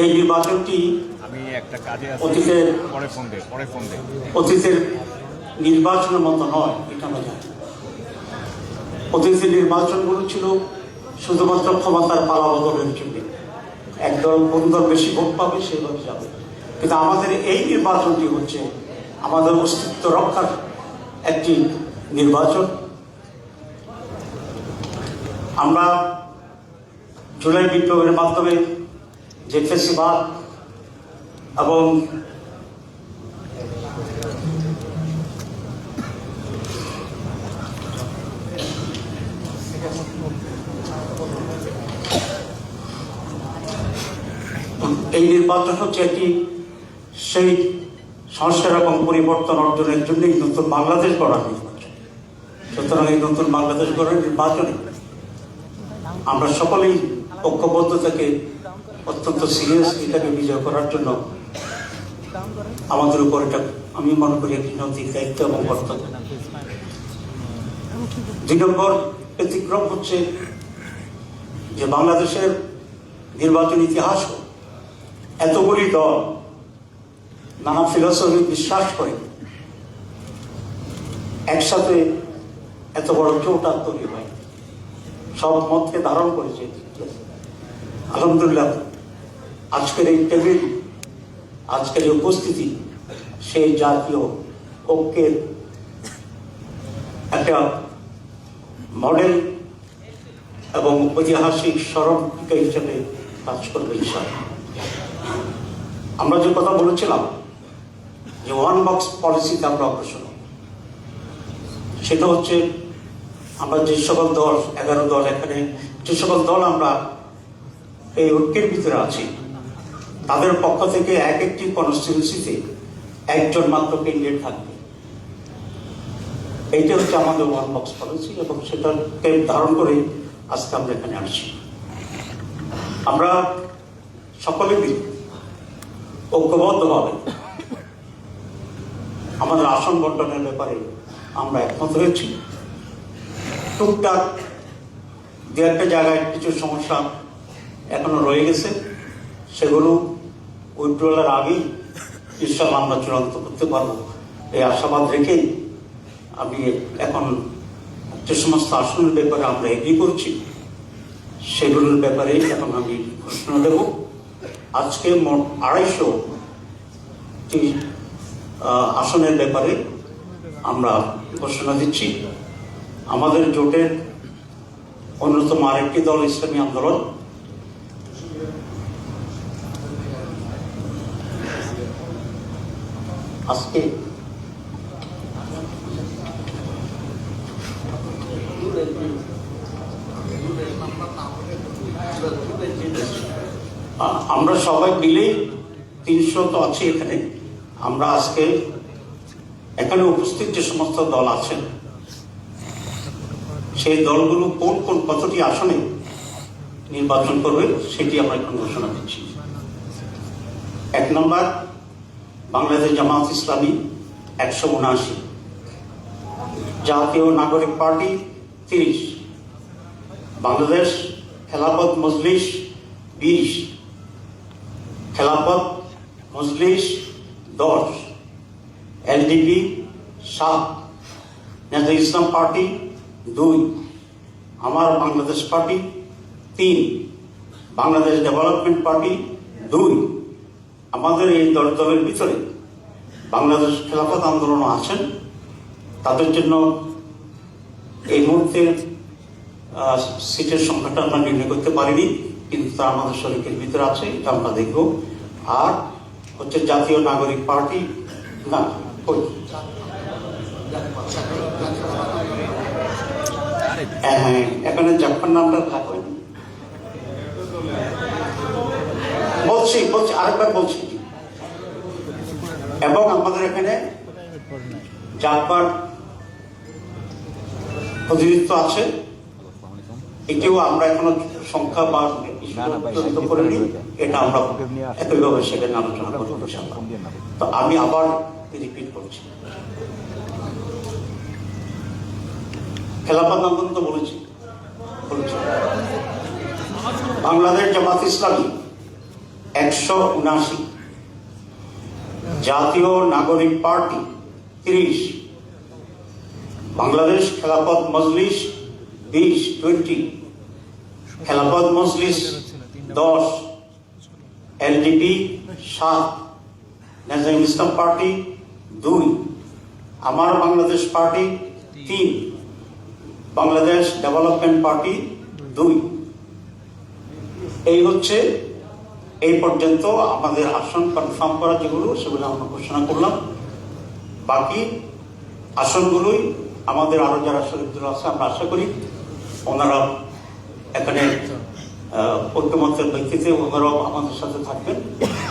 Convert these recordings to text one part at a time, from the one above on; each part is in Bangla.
এই নির্বাচনটি আমি একটা কাজে আছি, অতীতের পরে ফোন দে অতীতের নির্বাচনের মতো নয়, এটা আমরা জানি। অতীতের নির্বাচনগুলো ছিল শুধুমাত্র ক্ষমতার পালাবদলের জন্য, একদল কোন দল বেশি ভোট পাবে সেভাবে যাবে। কিন্তু আমাদের এই নির্বাচনটি হচ্ছে আমাদের অস্তিত্ব রক্ষার একটি নির্বাচন। আমরা জুলাই বিপ্লবের মাধ্যমে যে ফ্যাসিবাদ এবং এই নির্বাচন হচ্ছে একটি সেই সংস্কার এবং পরিবর্তন অর্জনের জন্যই নতুন বাংলাদেশ গড়ার নির্বাচন। সুতরাং এই নতুন বাংলাদেশ গড়ার নির্বাচনে আমরা সকলেই ঐক্যবদ্ধ থেকে অত্যন্ত সিরিয়াসলি এটাকে বিজয় করার জন্য আমাদের উপর এটা আমি মনে করি একটি নৈতিক দায়িত্ব এবং কর্তব্য। 2 নম্বর ব্যতিক্রম হচ্ছে যে বাংলাদেশের নির্বাচন ইতিহাস এতগুলি দল নানা ফিলসফি বিশ্বাস করে একসাথে এত বড় চৌটার তৈরি হয়, সব মতকে ধারণ করেছে। আলহামদুলিল্লাহ আজকের এই টেবিল, আজকের এই উপস্থিতি সেই জাতীয় ঐক্যের একটা মডেল এবং ঐতিহাসিক স্মরণিকা হিসেবে কাজ করবে ইনশাআল্লাহ। আমরা যে কথা বলেছিলাম যে ওয়ান বক্স পলিসিতে আমরা অগ্রসর, সেটা হচ্ছে আমরা যে সকল দল 11 দল এখানে যে সকল দল আমরা এই ঐক্যের ভিতরে আছি, তাদের পক্ষ থেকে এক একটি কনস্টিটিউন্সিতে একজন মাত্র ক্যান্ডিডেট থাকবে। এইটা হচ্ছে আমাদের ওয়ান বক্স পলিসি এবং সেটাকে ধারণ করে আজকে আমরা এখানে আসছি। আমরা সকলে মিলে ঐক্যবদ্ধভাবে আমাদের আসন বন্টনের ব্যাপারে আমরা একমত হয়েছি। টুকটাক 2-1টা জায়গায় কিছু সমস্যা এখনো রয়ে গেছে, সেগুলো উইথড্রয়ালের আগেই ইনশাআল্লাহ আমরা চূড়ান্ত করতে পারবো এই আশাবাদ রেখেই আমি এখন যে সমস্ত আসনের ব্যাপারে আমরা এগ্রি করছি সেগুলোর ব্যাপারে এখন আমি ঘোষণা দেব। আজকে মোট 250টি আসনের ব্যাপারে আমরা ঘোষণা দিচ্ছি। আমাদের জোটের অন্যতম আরেকটি দল ইসলামী আন্দোলন, আজকে আমরা সবাই মিলে 300 তো আছি এখানে। আমরা আজকে এখানে উপস্থিত যে সমস্ত দল আছেন সেই দলগুলো কোন কোন কতটি আসনে নির্বাচন করবে সেটি আমরা এখন ঘোষণা দিচ্ছি। 1 নম্বর বাংলাদেশ জামাত ইসলামী 179, জাতীয় নাগরিক party 30, Bangladesh Khelafat Majlis 20, Khelafat Majlis 10, LDP 7, nasal ইসলাম পার্টি 2, আমার Bangladesh party 3, Bangladesh development party 2। আমাদের এই দলের ভিতরে বাংলাদেশ খেলাফত আন্দোলন আছেন, তাদের জন্য এই মুহূর্তে সিটের সংখ্যাটা আমরা নির্ণয় করতে পারিনি, কিন্তু তা আমাদের শরীরের ভিতরে আছে, এটা আমরা দেখব। আর হচ্ছে জাতীয় নাগরিক পার্টি না, হ্যাঁ এখানে জাপান নামটা থাকবে, বলছি আরেকবার বলছি। এবং আমাদের এখানে জাপান প্রতিনিধিত্ব আছে, এটিও আমরা এখনো সংখ্যা বা করিনি, এটা আমরা একইভাবে সেখানে আলোচনা করবো। তো আমি আবার রিপিট করছি, খেলাফত আন্দোলন তো বলেছি, বাংলাদেশ জামাত ইসলামী 179, জাতীয় নাগরিক party 30, Bangladesh Khelafat Majlis 20, Khelafat Majlis 10, LDP 7, national ইসলাম পার্টি 2, আমার Bangladesh party 3, Bangladesh development party 2। এই হচ্ছে এই পর্যন্ত আমাদের আসন কনফার্ম করা যেগুলো সেগুলো আমরা ঘোষণা করলাম। বাকি আসনগুলোই আমাদের আরো যারা শহীদুল আছে আমরা আশা করি ওনারা এখানে ঐক্যমত্যের ভিত্তিতে ওনারাও আমাদের সাথে থাকবেন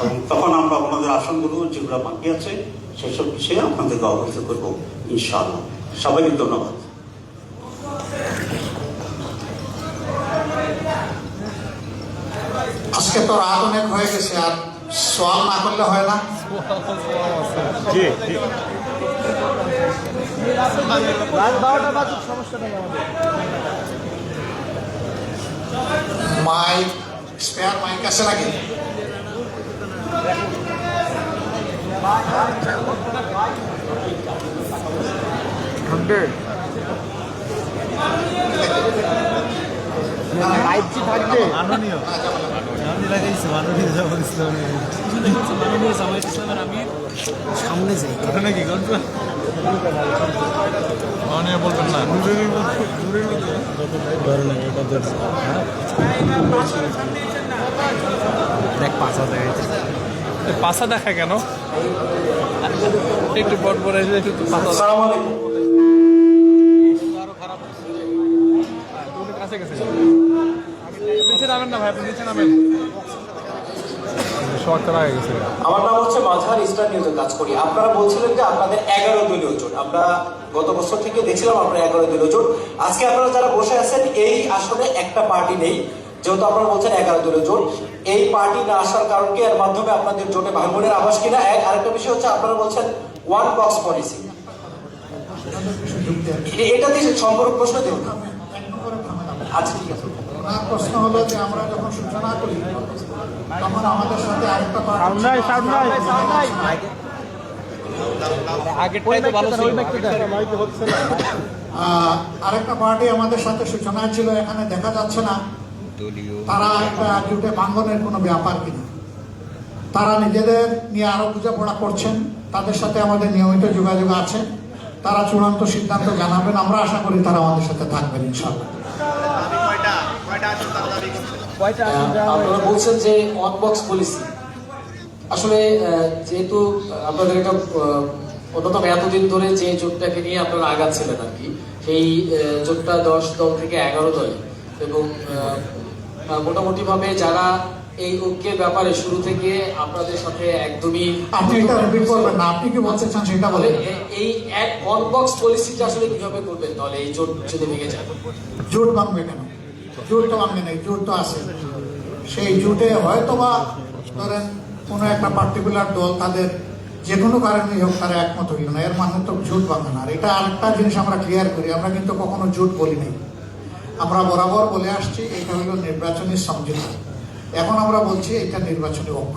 এবং তখন আমরা ওনাদের আসনগুলো যেগুলো বাকি আছে সেসব বিষয়ে আপনাদেরকে অবহিত করবো ইনশাআল্লাহ। সবাইকে ধন্যবাদ। আজকে তো রাত অনেক হয়ে গেছে, আর সোয়াল না করলে হয় না। জি জি মাইক, স্পেয়ার মাইক আছে নাকি? মাননীয় আমি লাগাইছি মাননীয় জামাত ইসলামী মাননীয় জামায়াত ইসলামের আমির সামনে যাই কথা নাকি গল্প মাননীয় বলবেন না দেখ পাঁচা দেখাইছে পাশা দেখা কেন একটু পর পর এসে একটু পাশা আসসালামু আলাইকুম। আরো খারাপ কাছে গেছে নিচে নামেন না ভাই আপনি নিচে নামেন শর্ট করা হয়ে গেছে। আমার নাম হচ্ছে মাঝার স্টার নিউজে কাজ করি। আপনারা বলছিলেন যে আপনাদের 11 দলীয় জোট, আমরা গত বছর থেকে দেখছিলাম আপনারা 11 দলীয় জোট। আজকে আপনারা যারা বসে আছেন এই আসলে একটা পার্টি নেই, যেহেতু আপনারা বলছেন 11 দলীয় জোট, এই পার্টি না আসার কারণ কি, এর মাধ্যমে আপনাদের জোটে ভাই বোনের আবাস কিনা এক। আরেকটা বিষয় হচ্ছে আপনারা বলছেন ওয়ান বক্স পলিসি, এটাতে সম্পর্ক প্রশ্ন দেব না। আচ্ছা ঠিক আছে। ওনার প্রশ্ন হলো যে আমরা যখন সূচনা করি তখন আমাদের সাথে আরেকটা আরেকটা পার্টি আমাদের সাথে সূচনা ছিল, এখানে দেখা যাচ্ছে না তারা একটা জোটে ভাঙ্গনের কোনো ব্যাপার কিনা। তারা নিজেদের নিয়ে আরো বোঝাপড়া করছেন, তাদের সাথে আমাদের নিয়মিত যোগাযোগ আছে। তারা চূড়ান্ত সিদ্ধান্ত জানাবেন, আমরা আশা করি তারা আমাদের সাথে থাকবেন ইনশাআল্লাহ। আপনারা বলছেন যে ওয়ান বক্স পলিসি, আসলে যেহেতু আপনাদের একটা অন্যতম এতদিন ধরে যে জোটটাকে নিয়ে আপনারা আগাচ্ছিলেন আর কি, সেই জোটটা 10 দল থেকে 11 দল, এবং মোটামুটি ভাবে যারা এই ঐক্যের ব্যাপারে শুরু থেকে আপনাদের সাথে একদমই আপনি এটা রিপিট করবেন না, আপনি কি বলতে চান সেটা বলেন। এই এক ওয়ান বক্স পলিসিটা আসলে কিভাবে করবেন তাহলে এই জোট যদি ভেঙে যায়? জোট ভাঙবে কেন? জোট তো ভাঙবে নাই, জোট তো আছে। সেই জোটে হয়তো বা ধরেন কোনো একটা পার্টিকুলার দল তাদের যে কোনো কারণেই হোক তারা একমত হইল না, এর মানে তো জোট ভাঙবে না। আর এটা আরেকটা জিনিস আমরা ক্লিয়ার করি, আমরা কিন্তু কখনো জোট বলি নাই, আমরা বরাবর বলে আসছি এটা হলো নির্বাচনী সমঝোতা। এখন আমরা বলছি এটা নির্বাচনী ঐক্য।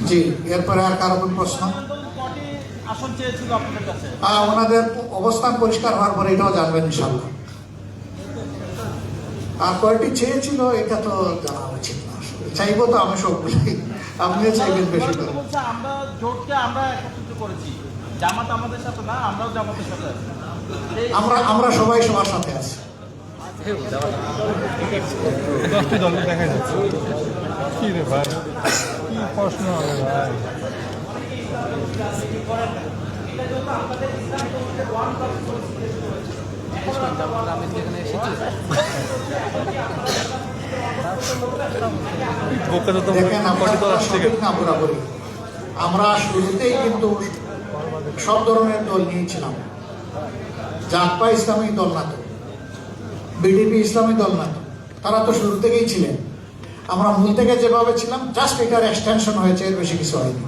জি, এরপরে আর কারো কোন প্রশ্ন? ওনাদের অবস্থান পরিষ্কার হওয়ার পরে এটাও জানবেন ইনশাল্লাহ। আর কয়টি চেয়েছিল এটা তো জানা উচিত না, চাইবো তো আমি সবগুলোই, আপনিও চাইবেন বেশি করে। আমরা জোটকে আমরা একত্রিত করেছি, জামাত আমাদের সাথে না, আমরাও জামাতের সাথে আছি। আমরা সবাই সবার সাথে আছি। 10টি দল দেখা যাচ্ছে কি রে ভাই, কি প্রশ্ন হবে ভাই? দেখেন আমরা শুরুতেই কিন্তু সব ধরনের দল নিয়েছিলাম। জাকপা ইসলামী দল না তো, বিডিপি ইসলামী দল না তো, তারা তো শুরু থেকেই ছিলেন। আমরা মূল থেকে যেভাবে ছিলাম, জাস্ট এটার এক্সটেনশন হয়েছে, এর বেশি কিছু হয়নি।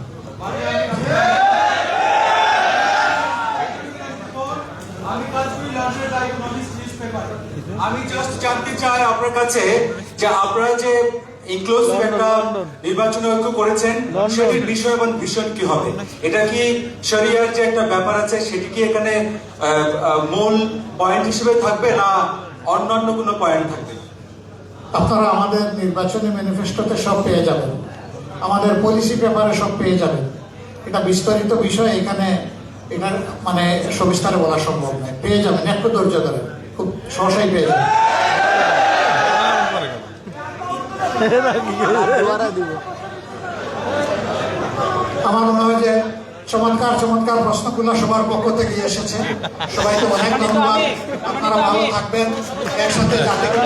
আমি জাস্ট জানতে চাই আপনার কাছে যে আপনারা যে ইনক্লুসিভ একটা নির্বাচনী ঐক্য করেছেন সেটির বিষয় এবং ভিশন কি হবে? এটা কি শরিয়ার যে একটা ব্যাপার আছে সেটি কি এখানে মূল পয়েন্ট হিসেবে থাকবে না অন্যান্য কোনো পয়েন্ট থাকবে? আপনারা আমাদের নির্বাচনী ম্যানিফেস্টোতে সব পেয়ে যাবেন, আমাদের পলিসি পেপারে সব পেয়ে যাবেন। এটা বিস্তারিত বিষয়, এখানে এটার মানে সবিস্তারে বলা সম্ভব নয়। পেয়ে যাবেন, একটু ধৈর্য ধরেন, খুব সহসাই পেয়ে যাবেন। আমার মনে হয় যে চমৎকার চমৎকার প্রশ্নগুলো সবার পক্ষ থেকে এসেছে। সবাইকে অনেক ধন্যবাদ। আপনারা ভালো থাকবেন, একসাথে জাতিকে